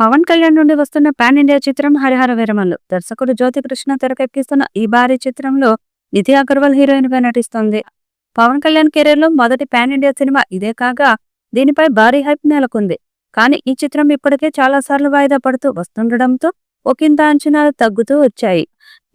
పవన్ కళ్యాణ్ నుండి వస్తున్న pan India చిత్రం హరిహర వీరమల్లు. దర్శకుడు జ్యోతికృష్ణ తెరకెక్కిస్తున్న ఈ భారీ చిత్రంలో నిధి అగర్వాల్ హీరోయిన్ గా నటిస్తోంది. పవన్ కళ్యాణ్ కెరీర్ లో మొదటి పాన్ ఇండియా సినిమా ఇదే కాగా దీనిపై భారీ హైప్ నెలకొంది. కానీ ఈ చిత్రం ఇప్పటికే చాలా సార్లు వాయిదా పడుతూ వస్తుండటంతో ఒకంత అంచనాలు తగ్గుతూ వచ్చాయి.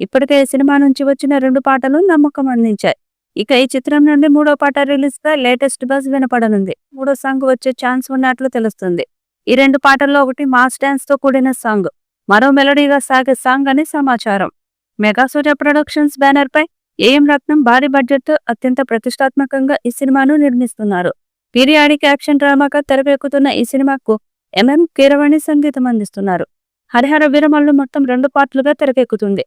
ఇప్పటికే ఈ సినిమా నుంచి వచ్చిన 2 పాటలు నమ్మకం అందించాయి. ఇక ఈ చిత్రం నుండి 3వ పాట రిలీజ్ గా లేటెస్ట్ బజ్ వినపడనుంది. 3వ సాంగ్ వచ్చే ఛాన్స్ ఉన్నట్లు తెలుస్తుంది. ఈ 2 పాటల్లో ఒకటి మాస్ డాన్స్ తో కూడిన సాంగ్, మరో మెలోడీగా సాగే సాంగ్ అని సమాచారం. మెగా సూర్య ప్రొడక్షన్స్ బ్యానర్ పై ఏఎం రత్నం భారీ బడ్జెట్ తో అత్యంత ప్రతిష్టాత్మకంగా ఈ సినిమాను నిర్మిస్తున్నారు. పీరియాడిక్ యాక్షన్ డ్రామాగా తెరకెక్కుతున్న ఈ సినిమాకు ఎంఎం కీరవాణి సంగీతం అందిస్తున్నారు. హరిహర వీరమల్లు మొత్తం 2 పార్ట్లుగా తెరకెక్కుతుంది.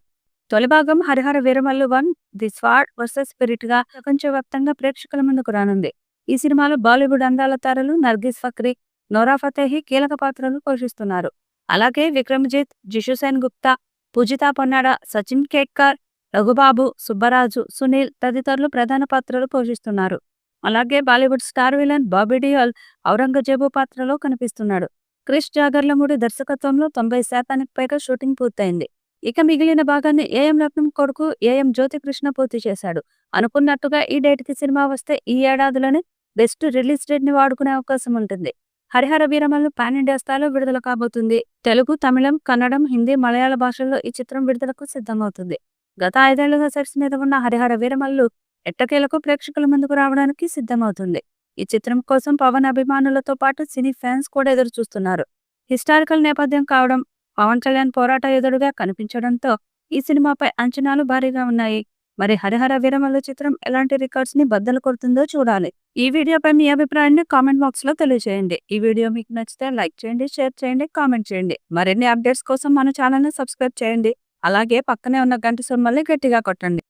తొలి భాగం Harihara Veeramallu 1 the స్వాడ్ versus spirit గా ప్రపంచవ్యాప్తంగా ప్రేక్షకుల ముందుకు రానుంది. ఈ సినిమాలో బాలీవుడ్ అందాల తారలు నర్గిస్ ఫక్రీ, నోరా ఫతేహి కీలక పాత్రలు పోషిస్తున్నారు. అలాగే విక్రమ్జిత్, జిషు సేన్ గుప్తా, పూజితా పొన్నాడ, సచిన్ కేట్కర్, రఘుబాబు, సుబ్బరాజు, సునీల్ తదితరులు ప్రధాన పాత్రలు పోషిస్తున్నారు. అలాగే బాలీవుడ్ స్టార్ విలన్ బాబీ డియోల్ ఔరంగజేబు పాత్రలో కనిపిస్తున్నాడు. క్రిష్ జాగర్లమూడి దర్శకత్వంలో 90% పైగా షూటింగ్ పూర్తయింది. ఇక మిగిలిన భాగాన్ని ఏఎం రత్నం కొడుకు ఏఎం జ్యోతికృష్ణ పూర్తి చేశాడు. అనుకున్నట్టుగా ఈ డేట్ కి సినిమా వస్తే ఈ ఏడాదిలోనే బెస్ట్ రిలీజ్ డేట్ ని వాడుకునే అవకాశం ఉంటుంది. హరిహర వీరమల్లు పాన్ ఇండియా స్థాయిలో విడుదల కాబోతుంది. తెలుగు, తమిళం, కన్నడం, హిందీ, మలయాళ భాషల్లో ఈ చిత్రం విడుదలకు సిద్ధమవుతుంది. గత 5 ఏళ్లుగా సెట్స్ మీద ఉన్న హరిహర వీరమల్లు ఎట్టకేలకు ప్రేక్షకుల ముందుకు రావడానికి సిద్ధమవుతుంది. ఈ చిత్రం కోసం పవన్ అభిమానులతో పాటు సినీ ఫ్యాన్స్ కూడా ఎదురు చూస్తున్నారు. హిస్టారికల్ నేపథ్యం కావడం, పవన్ కళ్యాణ్ పోరాట యోధుడుగా కనిపించడంతో ఈ సినిమాపై అంచనాలు భారీగా ఉన్నాయి. మరి హరిహర వీరమల్లు చిత్రం ఎలాంటి రికార్డ్స్ ని బద్దలు కొడుతుందో చూడాలి. ఈ వీడియోపై మీ అభిప్రాయాన్ని కామెంట్ బాక్స్ లో తెలియజేయండి. ఈ వీడియో మీకు నచ్చితే లైక్ చేయండి, షేర్ చేయండి, కామెంట్ చేయండి. మరిన్ని అప్డేట్స్ కోసం మన ఛానల్ ని సబ్స్క్రైబ్ చేయండి. అలాగే పక్కనే ఉన్న గంట సింబల్ని గట్టిగా కొట్టండి.